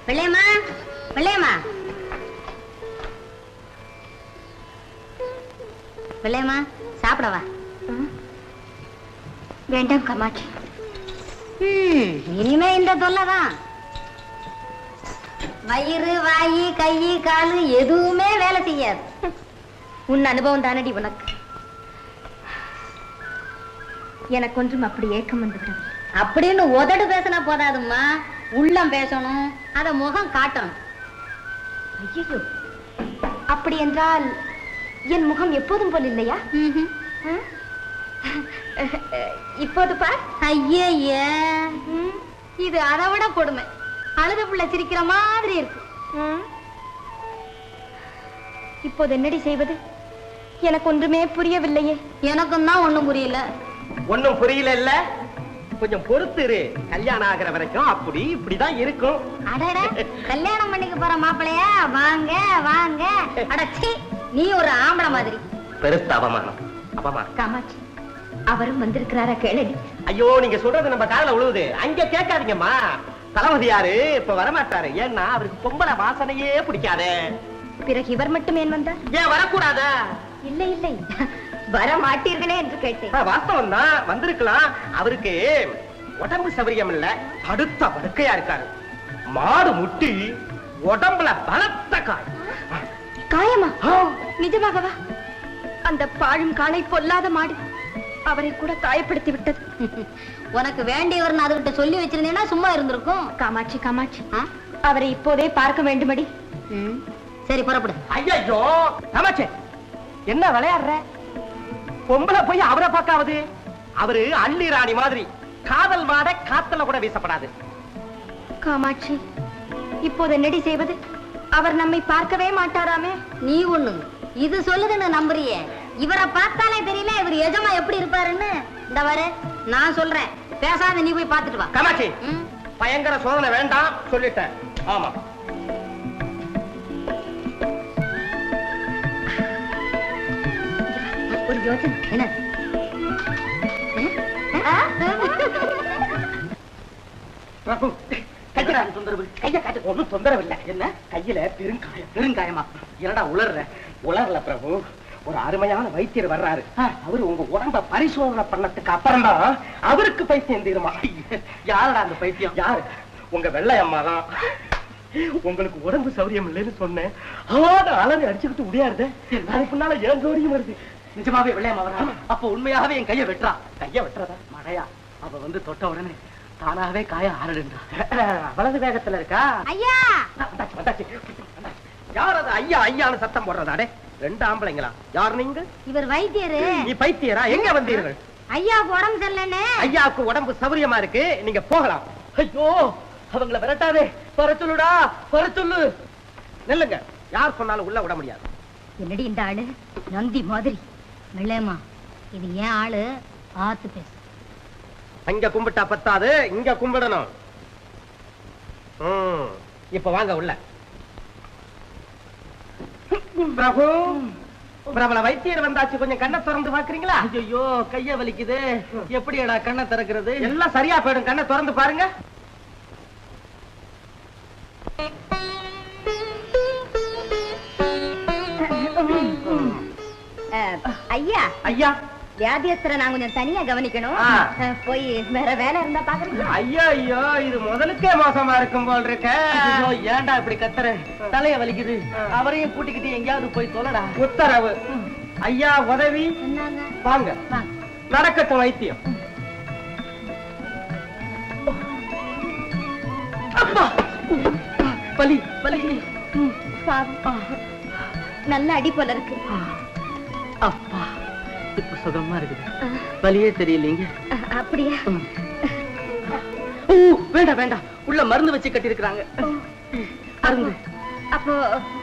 வெள்ளையம்மா, வெள்ளையம்மா, வெள்ளையம்மா, சாப்பிடவா? வேண்டாம் காமாட்சி. இனிமே இந்த தொல்லைதான். வயிறு, வாயி, கை, காலு எதுவுமே வேலை செய்யாது. உன் அனுபவம் தானடி உனக்கு. எனக்கு ஒன்றும் அப்படி ஏக்கம் வந்துவிடும். அப்படின்னு உதடு பேசினா போதாதும்மா, உள்ளம் பேசணும், அத முகம் காட்டணும். ஐயோ, அப்படி என்றால் என் முகம் எப்போதும் போல் இல்லையா? இப்போது பார். ஐயே, இது அதை விட கொடுமை. அழுத புள்ள சிரிக்கிற மாதிரி இருக்கு. இப்போது என்னடி செய்வது? எனக்கு ஒன்றுமே புரியவில்லையே. எனக்கும் தான் ஒண்ணும் புரியல. ஒண்ணும் புரியல இல்ல, கொஞ்சம் பொறுத்து இரு. கல்யாணம் ஆகிற வரைக்கும் அப்படி இப்படிதான் இருக்கும். அடட, கல்யாணம் பண்ணிக்க போற மாப்பிளையா? வாங்க வாங்க. அடச்சி, நீ ஒரு ஆம்பளை மாதிரி. பெருத்த அவமானம், அவமானம். காமாட்சி, அவரும் வந்திருக்கிறாரா கேளடி. ஐயோ, நீங்க சொல்றது நம்ம காதுல விழுவுது. அங்க கேட்காதீங்கம்மா. தளபதி யாரு இப்ப வரமாட்டாரு. ஏன்னா அவருக்கு பொம்பளை வாசனையே பிடிக்காது. பிறகு இவர் மட்டும் ஏன் வந்தார்? ஏன் வரக்கூடாதா? இல்லை இல்லை, வர மாட்டீர்களே என்று கேட்டேன். வாஸ்தவம் தான், வந்திருக்கலாம். அவருக்கு உடம்பு சௌரியம் இல்ல, படுத்த படுக்கையா இருக்காரு. மாடு முட்டி உடம்புல பலத்த காயம். காயமா? நிஜமாகவா? அந்த பாழும் காலை பொல்லாத மாடு அவரை கூட காயப்படுத்தி விட்டது. உனக்கு வேண்டியவர் அதுகிட்ட சொல்லி வச்சிருந்தேன்னா சும்மா இருந்திருக்கும். காமாட்சி, காமாட்சி, அவரை இப்போதே பார்க்க வேண்டுமடி. சரி, புறப்படு. ஐயோ காமாட்சி, என்ன விளையாடுற? பொம்பளை போய் அவரை பார்க்காவது? அவரு அள்ளி ராணி மாதிரி. காதல் வாட காத்தல கூட வீசப்படாது. காமாட்சி, இப்போது என்னடி செய்வது? அவர் நம்மை பார்க்கவே மாட்டாராமே. நீ ஒண்ணு இது சொல்லுதுன்னு நம்புறியே? இவரை பார்த்தாலே தெரியல இவர் எஜமா எப்படி இருப்பாருன்னு. இந்த வர நான் சொல்றேன், பேசாத நீ போய் பார்த்துட்டு வா. காமாட்சி, பயங்கர சோதனை வேண்டாம் சொல்லிட்டேன். ஆமா, ஒரு யோசனை. என்ன? பிரபு, கையில தொந்தரவு. கைய காட்டு. ஒண்ணும் தொந்தரவு இல்ல. என்ன கையில பெருங்காயம்? பெருங்காயமா? என்னடா உளர்ற? உளர்ல பிரபு. ஒரு அருமையான வைத்தியர் வர்றாரு. அவரு உங்க உடம்ப பரிசோதனை பண்ணதுக்கு அப்புறம் தான் அவருக்கு பைத்தியம் தீருமா. யாரடா அந்த பைத்தியம்? யாரு? உங்க வெள்ளை அம்மா தான். உங்களுக்கு உடம்பு சௌரியம் இல்லைன்னு சொன்னேன். அலறி அடிச்சுக்கிட்டு உடையாருது. அதுக்கு முன்னால ஏன் கௌரியம் வருது. நிஜமாவே வெள்ளையம்மா வரா? அப்ப உண்மையாவே என் கைய வெட்டுறா. கைய வெட்டுறதா? மழையா? அவ வந்து தொட்ட உடனே தானாவே காய ஆரடுன்றா. வலது வேகத்துல இருக்கா? ஐயா, வந்தாச்சு வந்தாச்சு. யார் அது ஐயா ஐயான்னு சத்தம் போடுறதாடே? ரெண்டு ஆம்பளைங்களா? யார் நீங்க? இவர் வைத்தியரு. நீ பைத்தியரா? எங்க வந்தீர்கள்? ஐயாவுக்கு உடம்பு சரியில்லைன்னு. ஐயாவுக்கு உடம்பு சௌரியமா இருக்கு, நீங்க போகலாம். ஐயோ, அவங்கள விரட்டாதே. வர சொல்லுடா, வர சொல்லு. நெல்லுங்க, யார் சொன்னாலும் உள்ள விட முடியாது. என்னடி இந்த ஆளு நந்தி மாதிரி? வெள்ளையம்மா, இது ஏன் ஆளு, பார்த்து பேசு. அங்க கும்பிட்டா பத்தாது, இங்க கும்பிடணும். இப்ப வாங்க உள்ள. பிரபு, பிரபல வைத்தியர் வந்தாச்சு. கொஞ்சம் கண்ணை திறந்து பாக்குறீங்களா? ஐயோ, கைய வலிக்குது. எப்படிடா கண்ணை திறக்கிறது? எல்லாம் சரியா போயிடும். கண்ணை திறந்து பாருங்க. ஐயா, ஐயா, வியாதியஸ்தரை நான் கொஞ்சம் தனியா கவனிக்கணும். போய் வேற வேலை இருந்தா பாக்குறீங்களா? ஐயோ ஐயோ, இது முதலுக்கே மோசமா இருக்கும் போல் இருக்க. ஏன்டா இப்படி கத்துற? தலைய வலிக்குது. அவரையும் கூட்டிக்கிட்டு எங்கேயாவது போய் சொல்லடா. உத்தரவு. ஐயா உதவி. வாங்க, நடக்கட்டும் வைத்தியம். பலி பலி. நல்ல அடி போல இருக்கு. அப்பா, இப்ப சுகமா இருக்குது. வலியே தெரியலீங்க. அப்படியா? வேண்டாம் வேண்டாம், உள்ள மருந்து வச்சு கட்டி இருக்கிறாங்க. மருந்து. அப்போ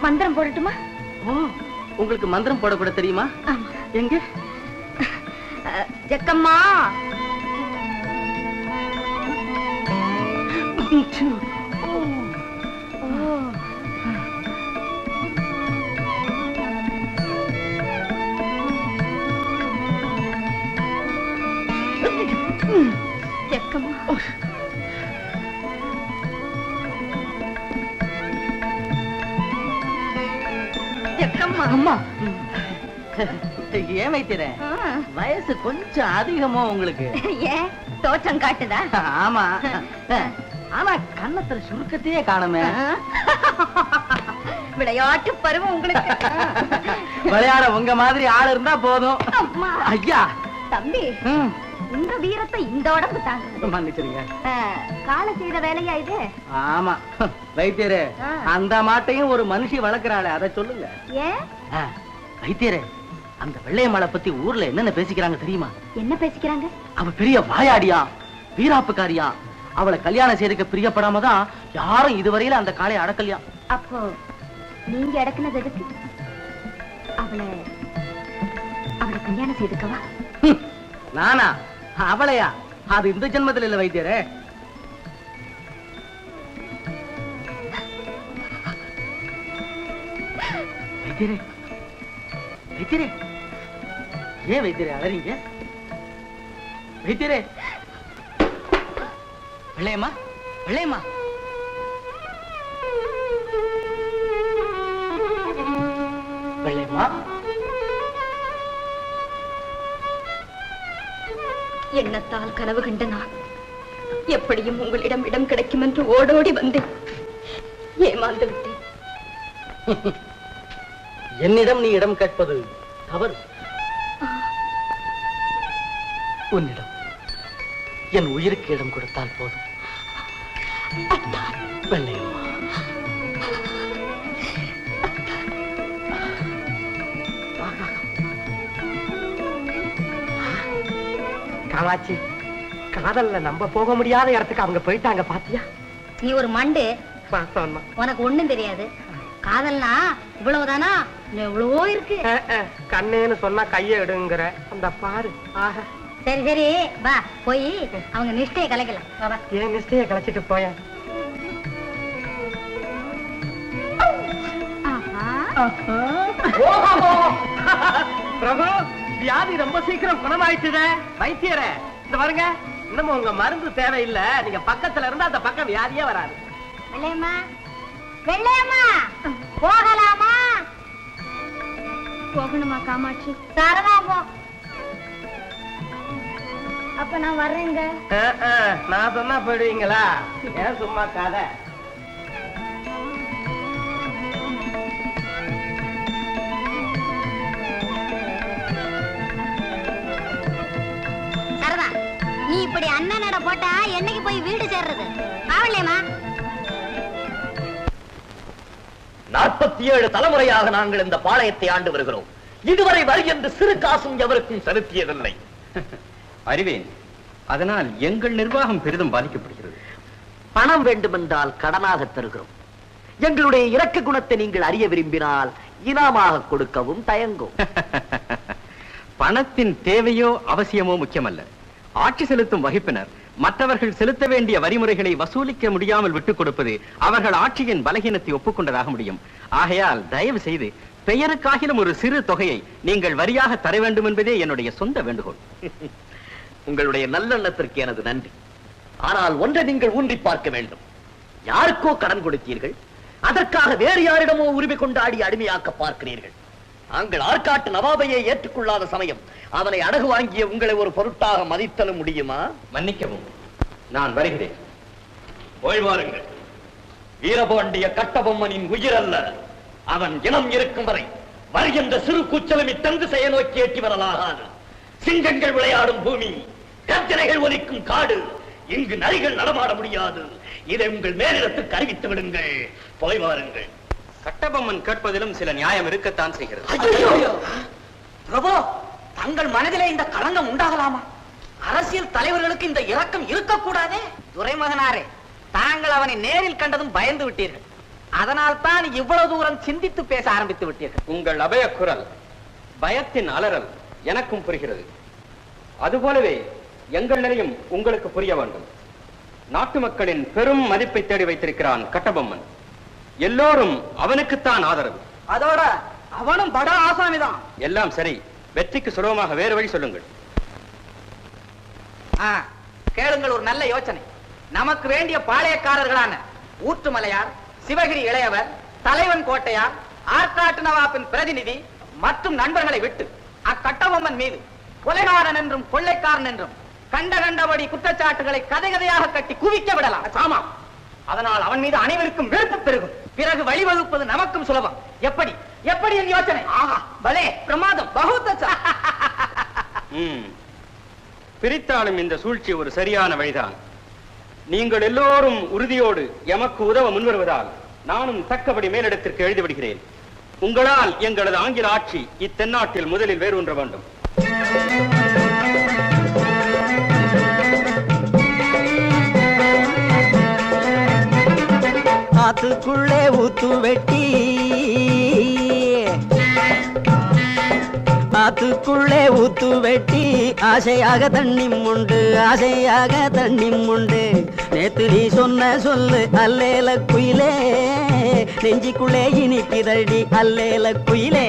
மந்திரம் போடட்டுமா? உங்களுக்கு மந்திரம் போட கூட தெரியுமா? எங்க? ஜக்கம்மா. ஜக்கம்மா. ஆமா அம்மா ஏன் வைத்தியரே வயசு கொஞ்சம் அதிகமோ உங்களுக்கு? ஏன் தோற்றம் காட்டுதா? ஆமா. ஆனா கண்ணத்துல சுருக்கத்தையே காணுமே. விளையாட்டு பருவம் உங்களுக்கு. விளையாட உங்க மாதிரி ஆள் இருந்தா போதும். அம்மா. ஐயா தம்பி, இந்த வீரத்தை இந்த உடம்பு தாங்க. மன்னிச்சிருங்க. காலை செய்த வேலையா இது? ஆமா வைத்தியரே, அந்த மாட்டையும் ஒரு மனுஷி வளர்க்கிறாளே, அதை சொல்லுங்க. ஏன் வைத்தியரே, அந்த வெள்ளையம்மாளை பத்தி ஊர்ல என்னென்ன பேசிக்கிறாங்க தெரியுமா? என்ன பேசிக்கிறாங்க? அவ பெரிய வாயாடியா, வீராப்புக்காரியா. அவளை கல்யாணம் செய்துக்க பிரியப்படாம தான் யாரும் இதுவரையில அந்த காளையை அடக்கலையா. அப்போ நீங்க அடக்குனது எதுக்கு? அவளை கல்யாணம் செய்துக்கவா? நானா? அவளையா? அது இந்த ஜென்மத்தில் இல்ல வைத்தியரே. வைத்தியரே, வைத்தியரே, ஏன் வைத்தியரே அழறீங்க? வைத்தியரே, வெள்ளையம்மா, வெள்ளையம்மா, வெள்ளையம்மா. எண்ணத்தால் கனவு கண்ட நான் எப்படியும் உங்களிடம் இடம் கிடைக்கும் என்று ஓடோடி வந்தேன். ஏமாந்து விட்டேன். என்னிடம் நீ இடம் கேட்பது தவறு. உன்னிடம் என் உயிருக்கு இடம் கொடுத்தால் போதும். வெள்ளையம்மா, காமாட்சி, காதல்ல நம்ம போக முடியாத இடத்துக்கு அவங்க போயிட்டாங்க பாத்தியா? நீ ஒரு மண்டு, உனக்கு ஒண்ணும் தெரியாது. காதல்னா இவ்வளவுதானா? எவ்வளவோ இருக்கு. கண்ணேன்னு சொன்னா கைய எடுங்கிற அந்த பாரு. ஆஹா, சரி சரி, வா போய் அவங்க நிஷ்டையை கலைக்கலாம். வா, வா. ஏன் நிஷ்டையை கலைச்சிட்டு போய? பிரபு, வியாதி ரொம்ப சீக்கிரம் குணமாயிட்டுதே. வைத்தியரே, இந்த பாருங்க, இன்னமும் உங்க மருந்து தேவையில்லை. நீங்க பக்கத்துல இருந்தா அந்த பக்கம் வியாதியே வராது. வெள்ளையம்மா, வெள்ளையம்மா, போகலாமா? போகணுமா காமாட்சி? தரமா போ. அப்ப நான் வர்றேங்க. நான் சொன்னா போயிடுவீங்களா? ஏன் சும்மா காதை? சரதா, நீ இப்படி அண்ணன் நட போட்டா என்னைக்கு போய் வீடு சேர்றது? பாவல்லையம்மா. 47 தலைமுறையாக நாங்கள் இந்த பாளையத்தை ஆண்டு வருகிறோம். இதுவரை வரி என்று சிறு காசும் எவருக்கும் செலுத்தியதில்லை. அறிவேன். அதனால் எங்கள் நிர்வாகம் பெரிதும் பாதிக்கப்படுகிறது. பணம் வேண்டுமென்றால் கடனாக தருகிறோம். எங்களுடைய இரக்க குணத்தை நீங்கள் அறிய விரும்பினால் இனாமாக கொடுக்கவும் தயங்கும். பணத்தின் தேவையோ அவசியமோ முக்கியமல்ல. ஆட்சி செலுத்தும் வகுப்பினர் மற்றவர்கள் செலுத்த வேண்டிய வரிமுறைகளை வசூலிக்க முடியாமல் விட்டுக் கொடுப்பது அவர்கள் ஆட்சியின் பலகீனத்தை ஒப்புக்கொண்டதாக முடியும். ஆகையால் தயவு செய்து பெயருக்காகிலும் ஒரு சிறு தொகையை நீங்கள் வரியாக தர வேண்டும் என்பதே என்னுடைய சொந்த வேண்டுகோள். உங்களுடைய நல்லெண்ணத்திற்கு எனது நன்றி. ஆனால் ஒன்றை நீங்கள் ஊன்றி பார்க்க வேண்டும். யாருக்கோ கடன் கொடுத்தீர்கள், அதற்காக வேறு யாரிடமோ உரிமை கொண்டாடி அடிமையாக்க பார்க்கிறீர்கள். நாங்கள் ஆற்காட்டு நவாபையை ஏற்றுக்கொள்ளாத சமயம் அவனை அடகு வாங்கிய உங்களை ஒரு பொருட்டாக மதித்தலும் முடியுமா? மன்னிக்கவும், நான் வருகிறேன். ஓய்வாருங்கள். வீரபாண்டிய கட்டபொம்மனின் உயிர் அல்ல, அவன் இனம் இருக்கும் வரை வருகின்ற சிறு கூச்சலமி தங்கு செய்ய நோக்கி ஏற்றி வரலாகாது. சிங்கங்கள் விளையாடும் பூமி, கர்ஜனைகள் ஒலிக்கும் காடு, இங்கு நரிகள் நடமாட முடியாது. இதை உங்கள் மேலிடத்துக்கு அறிவித்து விடுங்கள். போய் வாருங்கள். கட்டபொம்மன் கேட்பதிலும் சில நியாயம் இருக்கத்தான் செய்கிறது. பிரபு, தங்கள் மனதிலே இந்த களங்கம் உண்டாகலாமா? அரசியல் தலைவர்களுக்கு இந்த இரக்கம் இருக்கக்கூடாதே. துரைமகனாரே, தாங்கள் அவனை நேரில் கண்டதும் பயந்து விட்டீர்கள். அதனால் தான் இவ்வளவு தூரம் சிந்தித்து பேச ஆரம்பித்து விட்டீர்கள். உங்கள் அபய குரல், பயத்தின் அலறல் எனக்கும் புரிகிறது. அதுபோலவே எங்கள் நிலையும் உங்களுக்கு புரிய வேண்டும். நாட்டு மக்களின் பெரும் மதிப்பை தேடி வைத்திருக்கிறான் கட்டபொம்மன். எல்லோரும் அவனுக்குத்தான் ஆதரவு. அதோட அவனும் பட ஆசாமிதான். எல்லாம் சரி, வெற்றிக்கு சுலபமாக வேறு வழி சொல்லுங்கள். கேளுங்கள், ஒரு நல்ல யோசனை. நமக்கு வேண்டிய பாளையக்காரர்களான ஊற்றுமலையார், சிவகிரி இளையவர், தலைவன் கோட்டையார், ஆற்காட்டு நவாப்பின் பிரதிநிதி மற்றும் நண்பர்களை விட்டு அக்கட்டபொம்மன் மீது கொலைகாரன் என்றும் கொள்ளைக்காரன் என்றும் கண்டபடி குற்றச்சாட்டுகளை கதை கதையாக கட்டி குவிக்க விடலாம். ஆமாம், அதனால் அவன் மீது அனைவருக்கும் வெறுப்பு பெருகும். பிறகு வழிவகுப்பது நமக்கும் சுலபம். எப்படி எப்படி என் யோசனை? ஆஹா, பலே, பிரமாதம், பகுத்த. பிரித்தாளும் இந்த சூழ்ச்சி ஒரு சரியான வழிதான். நீங்கள் எல்லோரும் உறுதியோடு எமக்கு உதவ முன்வருவதால் நானும் தக்கபடி மேலிடத்திற்கு எழுதிவிடுகிறேன். உங்களால் எங்களது ஆங்கில ஆட்சி இத்தென்னாட்டில் முதலில் வேரூன்ற வேண்டும். ஆத்துக்குள்ளே ஊத்து வெட்டி, ஆத்துக்குள்ளே ஊத்து வெட்டி, ஆசையாக தண்ணி உண்டு, ஆசையாக தண்ணி உண்டு. நேத்து நீ சொன்ன சொல்லு அல்லேல குயிலே, நெஞ்சிக்குள்ளே இனிக்குதடி அல்லேல குயிலே.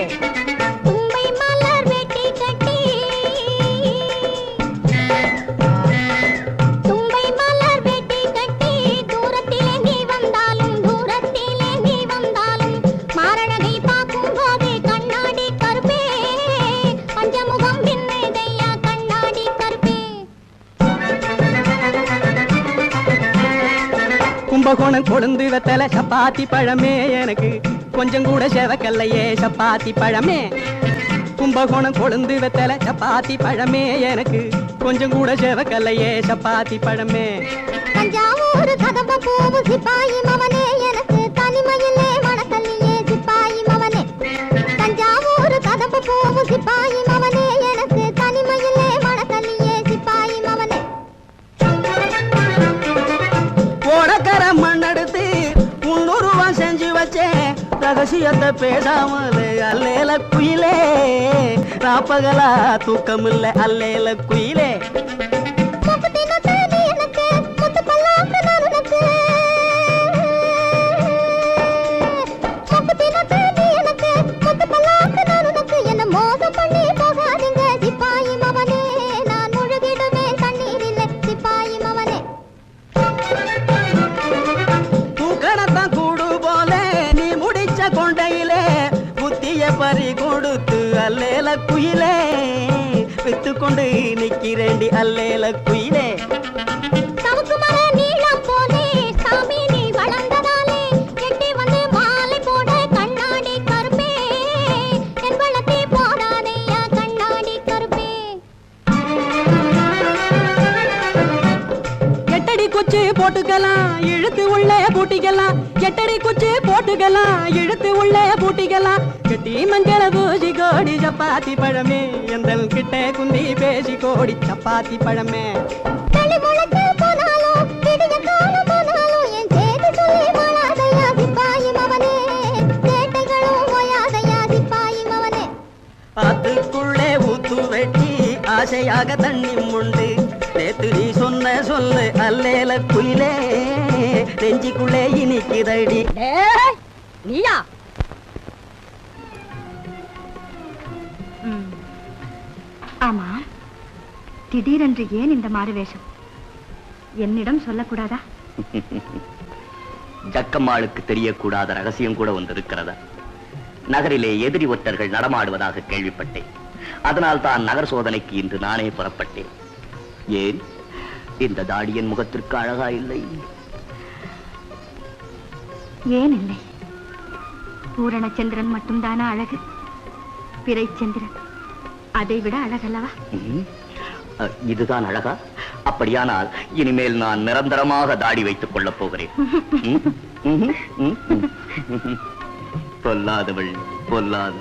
கும்பகோணம் கொழுந்து வெத்தல சப்பாத்தி பழமே, எனக்கு கொஞ்சம் கூட செவக்கல்லையே சப்பாத்தி பழமே. கும்பகோணம் கொழுந்து வெத்தல சப்பாத்தி பழமே, எனக்கு கொஞ்சம் கூட செவக்கல்லையே சப்பாத்தி பழமே. தஞ்சாவூர் கதம்ப பூவு சிப்பாயி மவனே, எனக்கு தனிமையிலே மனசல்லியே சிப்பாயி மவனே. தஞ்சாவூர் கதம்ப பூவு சிப்பாயி மவனே, எனக்கு தனிமையிலே மனசல்லியே சிப்பாயி மவனே. ஓடக்கர மண்ணெடுத்து 300 ரூபா செஞ்சு வச்சேன், ரகசியத்தை பேசாமல் அல்லேல குயிலே. ராப்பகலா தூக்கமில்ல அல்லேல குயிலே. பறி கொடுத்து அல்லேல குயிலே, வித்து கொண்டு நிக்கிறேண்டி அல்லேல குயிலே. சவுக்கு மர நீளம் போலே சாமி நீ வளர்ந்ததாலே, எட்டி வந்து மாலை போட கண்ணாடி கருப்பே, என் வளத்தை போடாதையா கண்ணாடி கருப்பே. எட்டடி குச்சி போட்டுக்கலாம் இழுத்து உள்ளே பூட்டிக்கலாம், எட்டடி குச்சி போட்டுக்கலாம் இழுத்து உள்ளே பூட்டிக்கலாம். கட்டி மஞ்சள பூசி கோடி சப்பாத்தி பழமே, எந்தல் கிட்ட குந்தி பேசி கோடி சப்பாத்தி பழமே. களி முளைச்சு போனாலும் விடிய காலம் போனாலும் என் சேட்டு சொல்லி போனாதையா சிப்பாயி மவனே, சேட்டைகளும் போயாதையா சிப்பாயி மவனே. ஆத்துக்குள்ளே ஊத்து வெட்டி, ஆசையாக தண்ணி உண்டு. நேத்து நீ சொன்ன சொல்லு அல்லேல குயிலே, நெஞ்சிக்குள்ளே இனிக்குதடி. நீயா? ஆமா, திடீரென்று ஏன் இந்த மாறு வேஷம்? என்னிடம் சொல்லக்கூடாதா? ஜக்கம்மாளுக்கு தெரியக்கூடாத ரகசியம் கூட ஒன்று இருக்கிறதா? நகரிலே எதிரி ஒற்றர்கள் நடமாடுவதாக கேள்விப்பட்டேன். அதனால் தான் நகர் சோதனைக்கு இன்று நானே புறப்பட்டேன். ஏன் இந்த தாடியன் முகத்திற்கு அழகா இல்லை? ஏன் இல்லை? பூரணச்சந்திரன் மட்டும்தானா அழகு? பிறைச்சந்திரன் அதை விட அழகல்லவா? இதுதான் அழகா? அப்படியானால் இனிமேல் நான் நிரந்தரமாக தாடி வைத்துக் கொள்ளப் போகிறேன். பொல்லாதவள் பொல்லாத.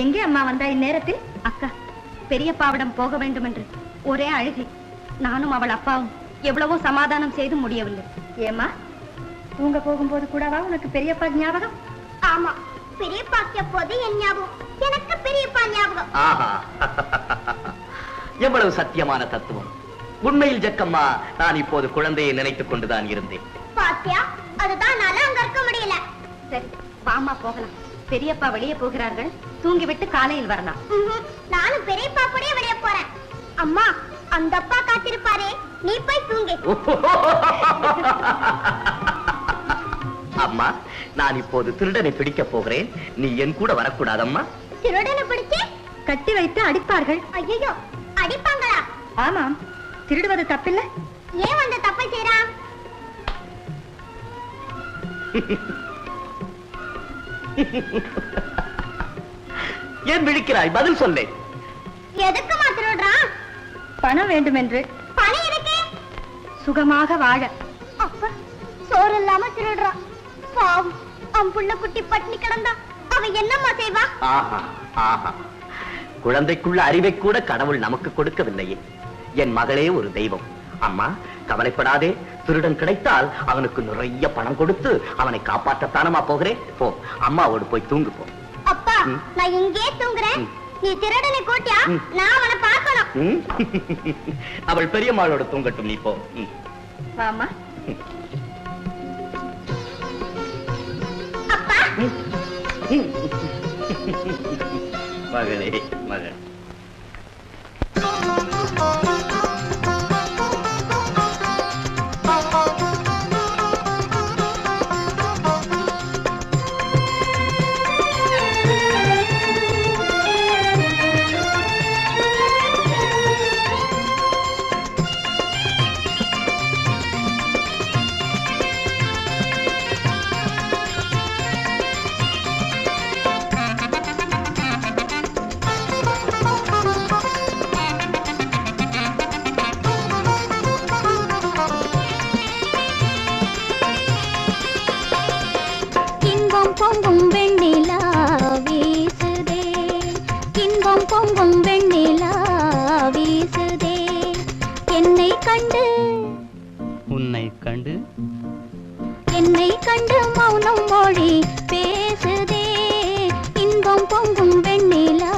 எங்கே அம்மா வந்தா இந்நேரத்தில்? அக்கா, பெரியப்பாவிடம் போக வேண்டும் என்று ஒரே அழுகை. நானும் அவள் அப்பாவும் எவ்வளவோ சமாதானம் செய்து முடியவில்லை. ஏமா, தூங்க போகும்போது கூடவா உனக்கு பெரியப்பா ஞாபகம்? ஆமா, பெரியப்பா போது என் ஞாபகம், எனக்கு பெரியப்பா ஞாபகம். ஆஹா, எவ்வளவு சத்தியமான தத்துவம்! உண்மையில் ஜக்கம்மா, நான் இப்போது குழந்தையை நினைத்துக் கொண்டுதான் இருந்தேன். பாத்தியா, அதுதான் நாள அங்க இருக்க முடியல. சரி வாமா போகலாம். பெரியப்பா வெளியே போகிறார்கள், தூங்கிவிட்டு காலையில் வரலாம். நானும் பெரியப்பா கூட வெளியே போறேன். அம்மா, அந்த அப்பா காத்திருப்பாரே, நீ போய் தூங்கு. அம்மா, நான் இப்போது திருடனை பிடிக்க போகிறேன். நீ என் கூட வரக்கூடாதம்மா. திருடனை பிடிச்சு கட்டி வைத்து அடிப்பார்கள். ஐயோ, அடிப்பாங்களா? ஆமாம், திருடுவது தப்பில்லை. ஏன் வந்து தப்பை செய்றான்? ஏன் விழிக்கிறாய்? பதில் சொல்லே. எதுக்குமா திருடுறான்? பணம் வேண்டும் என்று. பணம் இருக்கு. சுகமாக வாழ. அப்பா, சோறு இல்லாம திருடுறான். பாவம், அவன் புள்ள குட்டி பட்டினி கிடந்தா அவ என்னம்மா செய்வா? ஆஹா ஆஹா, குழந்தைக்குள்ள அறிவை கூட கடவுள் நமக்கு கொடுக்கவில்லையே. என் மகளே ஒரு தெய்வம். அம்மா, கவலைப்படாதே. திருடன் கிடைத்தால் அவனுக்கு நிறைய பணம் கொடுத்து அவனை காப்பாற்றத்தானமா போகிறேன். போ, அம்மாவோடு போய் தூங்கு போ. அப்பா, நான் இங்கே தூங்குறேன். நீ திருடனை கூட்டியா, நான் அவனை பார்க்கணும். அவள் பெரியம்மாளோட தூங்கட்டும், நீ போ. வாமா. அப்பா, மகளே, மகள். பொங்கும் வெண்ணிலா வீசுதே, இன்பம் பொங்கும் வெண்ணிலா வீசுதே. என்னை கண்டு உன்னை கண்டு என்னை கண்டு மௌனம் மொழி பேசுதே, இன்பம் பொங்கும் வெண்ணிலா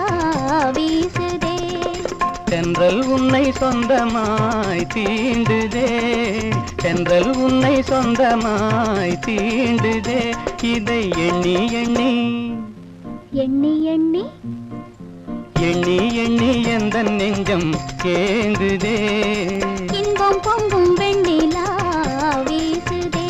வீசுதே. தென்றல் உன்னை சொந்தமாய் தீண்டுதே, தென்றல் உன்னை சொந்தமாய் தீண்டுதே. இதை எண்ணி எண்ணி எண்ணி எண்ணி எண்ணி எண்ணி எந்த நெஞ்சம் கேங்குதே. இன்பம் பொங்கும் வெண்ணிலா வீசுதே.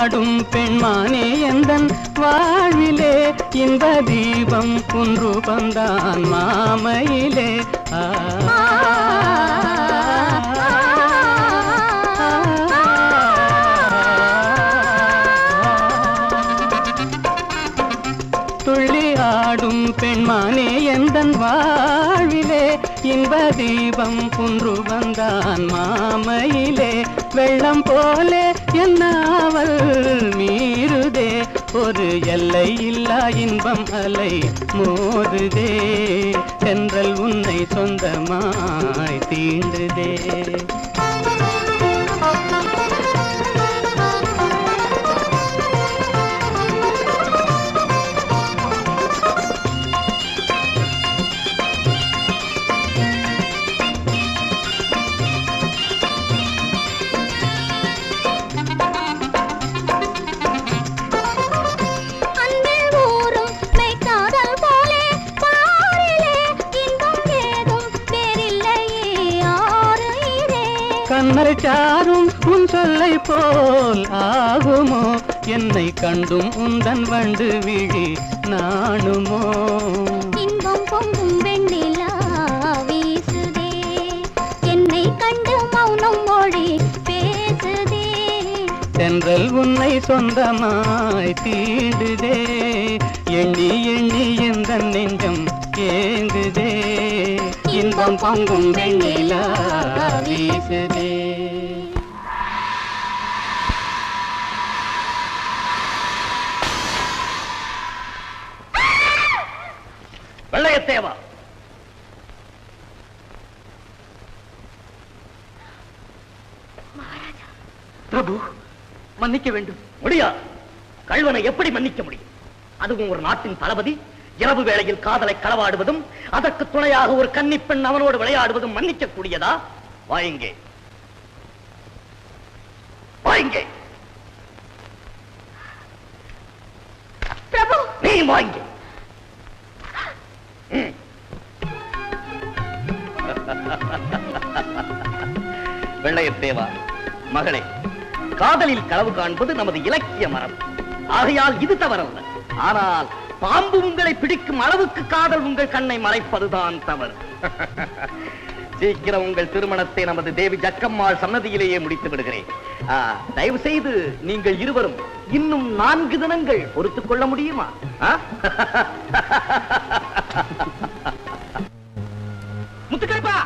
ஆடும் பெண்மானே எந்தன் வாழ்விலே இன்ப தீபம் குன்று பந்தான் மாமையிலே. துள்ளி ஆடும் பெண்மானே எந்தன் வாழ்விலே இன்ப தீபம் குன்று வந்தான் மாமையிலே. வெள்ளம் போலே என்னாவல் மீறுதே, ஒரு எல்லை இல்லா இன்பம் அலை மோதுதே. தென்றல் உன்னை சொந்தமாய் தீண்டுதே. சாரும் உன் சொல்லை போல் ஆகுமோ என்னை கண்டும் உந்தன் வண்டு விழி நாணுமோ இன்பம் பொங்கும் வெண்ணிலா வீசுதே என்னை கண்டு மௌனம் மொழி பேசுதே தென்றல் உன்னை சொந்தமாய் தீண்டுதே எண்ணி எண்ணி எந்த நெஞ்சம் ஏங்குதே இன்பம் பொங்கும் வெண்ணிலா வீசுதே வெள்ளையத்தேவா, பிரபு மன்னிக்க வேண்டும். முடியாது. கள்வனை எப்படி மன்னிக்க முடியும்? அதுவும் ஒரு நாட்டின் தளபதி இரவு வேளையில் காதலை களவாடுவதும் அதற்கு துணையாக ஒரு கன்னிப்பெண் அவனோடு விளையாடுவதும் மன்னிக்க கூடியதா? வாயுங்கே, வாயுங்கே. பிரபு, நீ வாங்க. வெள்ளையத்தேவா, மகளே, காதலில் களவு காண்பது நமது இலக்கிய மரபு. ஆகையால் இது தவறல்ல. ஆனால் பாம்பு உங்களை பிடிக்கும் அளவுக்கு காதல் உங்கள் கண்ணை மறைப்பதுதான் தவறு. சீக்கிரம் உங்கள் திருமணத்தை நமது தேவி ஜக்கம்மாள் சன்னதியிலேயே முடித்து விடுகிறேன். தயவு செய்து நீங்கள் இருவரும் இன்னும் 4 தினங்கள் பொறுத்துக் கொள்ள முடியுமா? முத்துக்கருப்பா,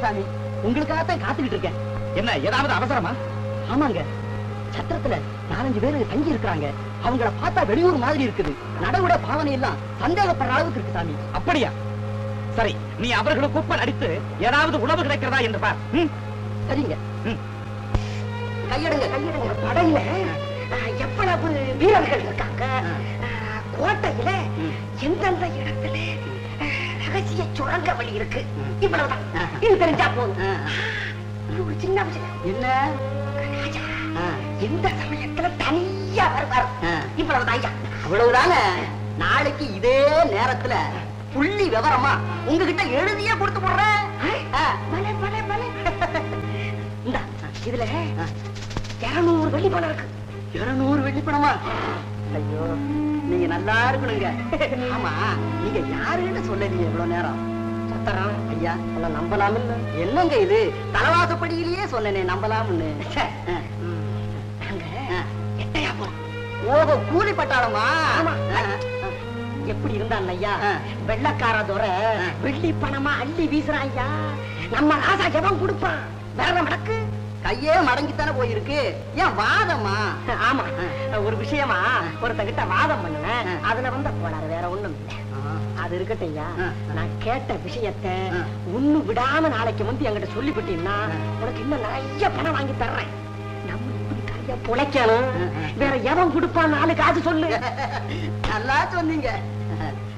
சாமி, உங்களுக்காகத்தான் காத்துக்கிட்டு இருக்கேன். என்ன, ஏதாவது அவசரமா? ஆமாங்க, சத்திரத்துல 4-5 பேரு தங்கி இருக்கிறாங்க. அவங்கள பார்த்தா வெளியூர் மாதிரி இருக்குது. நடவுட பாவனை எல்லாம் சந்தேகப்படுற அளவுக்கு இருக்கு சாமி. அப்படியா? சரி, நீ அவர்களுக்கு கூப்பன் அடித்து ஏதாவது உணவு கிடைக்கிறதா என்று பார். சரிங்க. கையெடுங்க, கையெடுங்க. படையில எவ்வளவு வீரர்கள் இருக்காங்க, கோட்டையில எந்தெந்த இடத்துல ரகசிய சுரங்க வழி இருக்கு, இவ்வளவுதான். இது தெரிஞ்சா போதும். ஒரு சின்ன விஷயம் என்ன, எந்த சமயத்துல தனியா வருவார், இவ்வளவுதான் ஐயா. அவ்வளவுதானே. நாளைக்கு இதே நேரத்துல புள்ளி விவரமா உங்ககிட்ட எழுதியே கொடுத்து போடுறேன். இதுல 200 வெள்ளி பணம் இருக்கு. 200 வெள்ளி பணமா? ஐயோ, நீங்க நல்லா இருக்கணுங்க. ஆமா, நீங்க யாருன்னு சொல்லலையே இவ்வளவு நேரம். சத்தரம் ஐயா, நம்பலாம் இல்ல? என்னங்க இது, தலவாசப்படியிலேயே சொன்னேனே நம்பலாம்னு. ஓஹோ, கூலி பட்டாளமா? எப்படி இருந்தான் ஐயா, வெள்ளக்கார துறை வெள்ளி பணமா அள்ளி வீசுறான் ஐயா. நம்ம ராசா எவன் கொடுப்பான்? விரதம் மடக்கு, கையே மடங்கித்தானே போயிருக்கு. ஏன் வாதமா? ஆமா, ஒரு விஷயமா ஒருத்தகிட்ட வாதம் பண்ணுவேன். அதுல வந்த போனாரு, வேற ஒண்ணும் இல்லை. அது இருக்கட்டும் ஐயா, நான் கேட்ட விஷயத்த ஒண்ணு விடாம நாளைக்கு வந்து என்கிட்ட சொல்லிவிட்டீங்கன்னா உனக்கு இன்னும் நிறைய பணம் வாங்கி தர்றேன். நம்ம இப்படி கைய புழைக்கணும், வேற எவன் கொடுப்பான் 4 காசு சொல்லு. நல்லா சொன்னீங்க,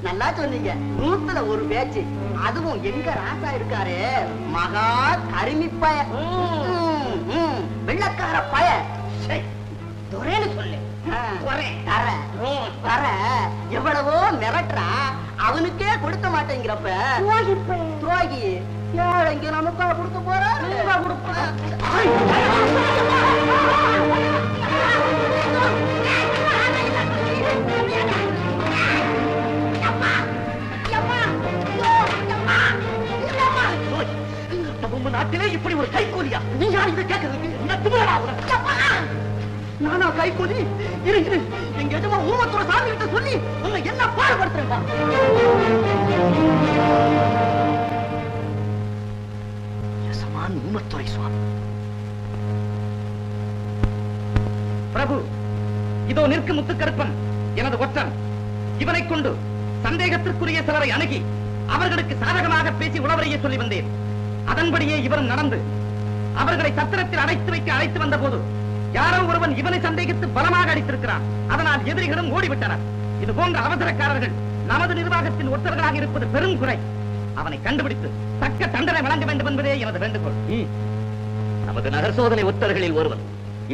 நல்லா சொன்னீங்க. 100ல ஒரு பேச்சு. அதுவும் எங்க ராசா இருக்காரு, மகா கருமிப்பய, வெள்ளக்கார பய. துரைன்னு சொல்லு. எவ்வளவோ மிரட்டுறா, அவனுக்கே கொடுக்க மாட்டேங்கிறப்ப துரோகி ஏழைங்க நமக்கா கொடுக்க போற? நாட்டிலே இப்படி ஒரு கைகூலியா? நீ யார் இதை கேட்கறதுக்கு? நானா கைகூலி? இரு இரு, எங்க எஜமா ஊமத்தோட சாமி கிட்ட சொல்லி உன்னை என்ன பாடுபடுத்துறா. யசமான் ஊமத்துறை சுவாமி. பிரபு, இதோ நிற்கும் முத்துக்கருப்பன் எனது ஒற்றன். இவனை கொண்டு சந்தேகத்திற்குரிய சிலரை அணுகி அவர்களுக்கு சாதகமாக பேசி உளவறையை சொல்லி வந்தேன். அதன்படியே இவரும் நடந்து அவர்களை சத்திரத்தில் அடைத்து வைக்க அழைத்து வந்த போது யாரோ ஒருவன் இவனை சந்தேகித்து பலமாக அடித்திருக்கிறான். அதனால் எதிரிகளும் ஓடிவிட்டனர். இது போன்ற அவசரக்காரர்கள் நமது நிர்வாகத்தின் ஒற்றர்களாக இருப்பது பெரும் குறை. அவனை கண்டுபிடித்து தக்க தண்டனை வழங்க வேண்டும் என்பதே எனது வேண்டுகோள். நமது நகர் சோதனை ஒற்றர்களில் ஒருவன்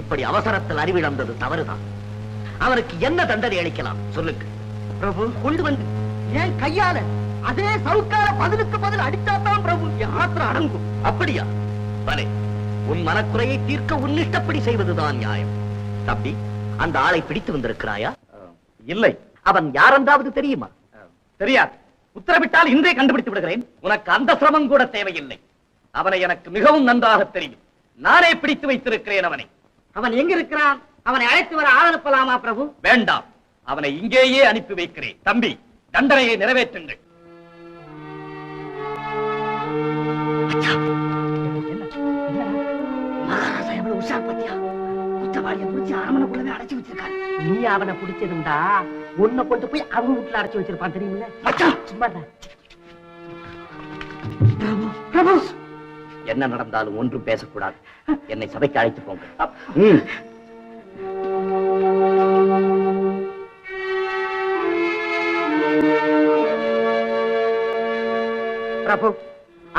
இப்படி அவசரத்தில் அறிவிழந்தது தவறுதான். அவருக்கு என்ன தண்டனை அளிக்கலாம் சொல்லுங்க. பிரபு கொண்டு வந்து ஏன் கையால அதே சவுக்கால பதிலுக்கு பதில் அடித்தாத்தான் பிரபு என் ஆத்திரம் அடங்கும். அப்படியா? பலே, உன் மனக்குறையை தீர்க்க உன்னிஷ்டப்படி செய்வதுதான் நியாயம். தம்பி, அந்த ஆளை பிடித்து வந்திருக்கிறாயா? இல்லை. அவன் யாரென்றாவது தெரியுமா? தெரியாது. உத்தரவிட்டால் இன்றே கண்டுபிடித்து விடுகிறேன். உனக்கு அந்த சிரமம் கூட தேவையில்லை. அவனை எனக்கு மிகவும் நன்றாக தெரியும். நானே பிடித்து வைத்திருக்கிறேன் அவனை. அவன் எங்க இருக்கிறான்? அவனை அழைத்து வர ஆள் அனுப்பலாமா பிரபு? வேண்டாம், அவனை இங்கேயே அனுப்பி வைக்கிறேன். தம்பி, தண்டனையை நிறைவேற்றுங்கள். மகாராஜா எவ்வளவு உஷார் பத்தியா? குற்றவாளியை பிடிச்சி அரமனைக்குள்ளவே அடைச்சு வச்சிருக்கான். நீ அவனை பிடிச்சதுண்டா உன்னை கொண்டு போய் அவங்க வீட்டுல அடைச்சு வச்சிருப்பான் தெரியுமில்ல? சும்மா பிரபு, என்ன நடந்தாலும் ஒன்றும் பேசக்கூடாது. என்னை சபைக்கு அழைத்து போங்க. பிரபு,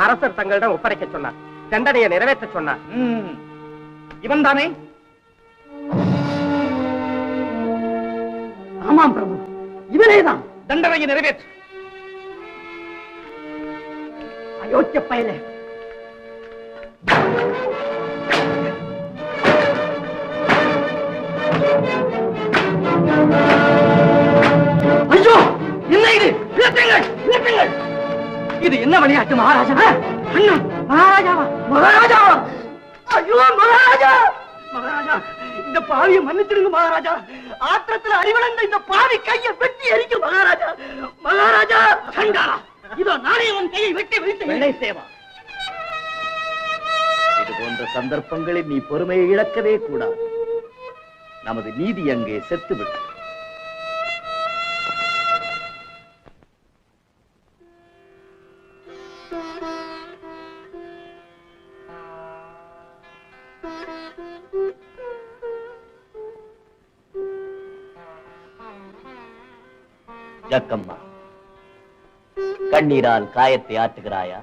அரசர் தங்களிடம் ஒப்படைக்க சொன்னார். தண்டனையை நிறைவேற்ற சொன்னார். இவன் தானே? ஆமாம் பிரபு, இவனேதான். தண்டனையை நிறைவேற்று. அயோக்கிய பயலே, ஐயோ என்ன இது? நிறுத்துங்கள். இது என்ன விளையாட்டு மகாராஜா? அண்ணா, மகாராஜாவா? மகாராஜாவா? ஐயோ மகாராஜா, மகாராஜா இந்த பாவியை மன்னிச்சிடுங்க மகாராஜா. ஆத்திரத்தில் அறிவளந்த இந்த பாவி கையை வெட்டி எரிக்கும் மகாராஜா. மகாராஜா சண்டாளா, இதோ நானே உன் கையை வெட்டி வைத்து சேவா. இது போன்ற சந்தர்ப்பங்களில் நீ பொறுமையை இழக்கவே கூடாது. நமது நீதி அங்கே செத்துவிடும். ஜக்கம்மா, கண்ணீரால் காயத்தை ஆற்றுகிறாயா?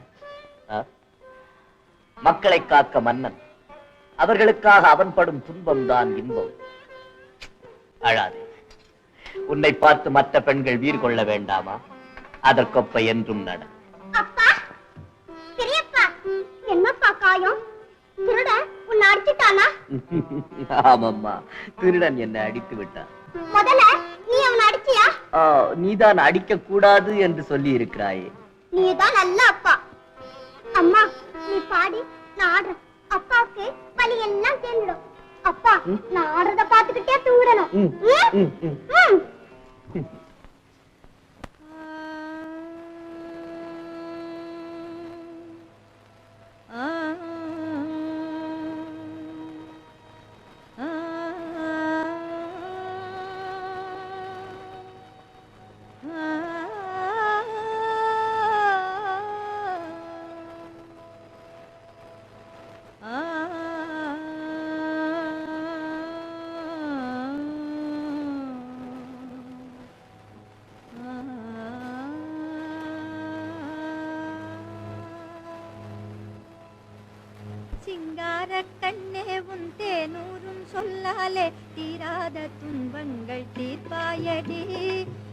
மக்களை காக்க மன்னன், அவர்களுக்காக அவன் படும் துன்பம் தான் இன்பம். அழாதே. உன்னை பார்த்து மற்ற பெண்கள் வீர் கொள்ள வேண்டாமா? அதற்கொப்ப என்றும் நட. அப்பா, பெரியப்பா, என்னப்பா காயம்? திருட உன்னை அடிச்சுட்டானா? ஆமம்மா, திருடன் என்னை அடித்து விட்டான். முதல்ல நீ அவனை அடிச்சியா? நீதான் அடிக்க கூடாது என்று சொல்லி இருக்கிறாயே. நீதான் நல்ல அப்பா. அம்மா, நீ பாடி, நான் ஆடுறேன். அப்பாவுக்கு பலி எல்லாம் சேர்ந்துடும். அப்பா, நான் ஆடுறத பாத்துக்கிட்டே தூங்கணும். சிங்கார கண்ணே உன் தேனூரும் சொல்லாலே தீராத துன்பங்கள் தீர்ப்பாயடி.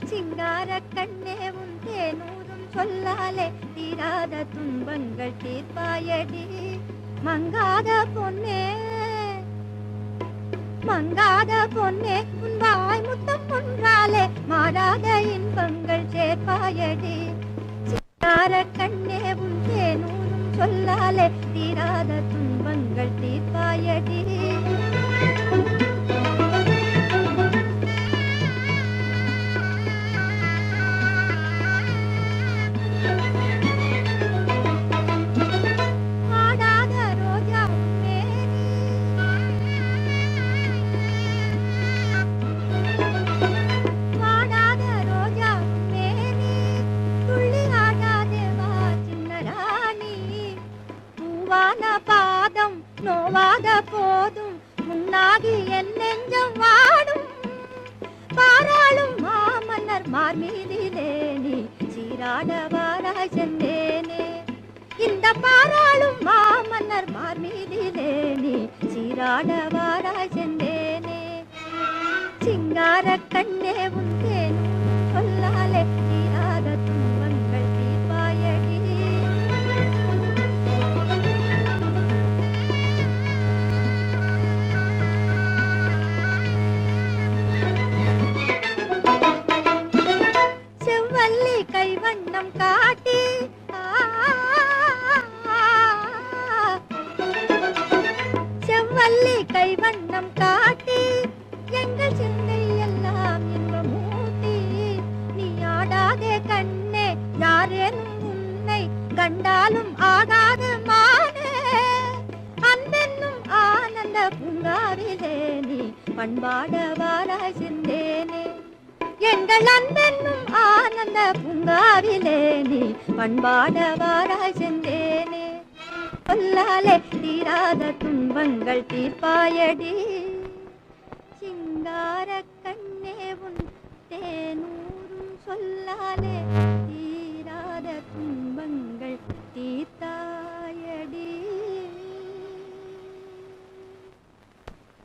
சிங்கார கண்ணே உன் தேனூரும் சொல்லாலே தீராத துன்பங்கள் தீர்ப்பாயடி. மங்காத பொன்னே, மங்காத பொன்னே, உன் வாய் முத்தம் ஒன்றாலே மாறாத இன்பங்கள் சேர்ப்பாயடி. சிங்கார கண்ணே உன் தேனூரும் சொல்லாலே தீராத துன்பங்கள் தீர்ப்பாயடி. வாடாத ரோஜா மேனி, வாடாத ரோஜா மேனி, துள்ளி ஆடாதே வா சின்ன ராணி. பூவான பாதம் நோவாத போதும் முன்னாகி என் நெஞ்சம் வாடும். பாராளும் மாமன்னர் மார்மீதிலே நீ சீராட வாராய் சென்றேனே. இந்த பாராளும் மாமன்னர் மார்மீதிலே நீ சீராட வாராய் சென்றேனே. சிங்கார கண்ணே உன் தேன் சொல்ல செவ்வல்லி கைவண்ணம் காட்டி செவ்வல்லி கைவண்ணம் காட்டி எங்கள் சிந்தை எல்லாம் இன்பம் மூட்டி நீ ஆடாதே கண்ணே யாரேனும் உன்னை கண்டாலும் ஆகாது மானே அன்பென்னும் ஆனந்த பூங்காவிலே நீ பண்பாட வாராய் சிந்தேனே எங்கள் அன்பென்னும் ஆனந்த பூங்காவிலே நீ பண்பாட வாராய் சென்றேனே சொல்லாலே தீராத துன்பங்கள் தீர்ப்பாயடி சிங்கார கண்ணே உன் தேனூரும் சொல்லாலே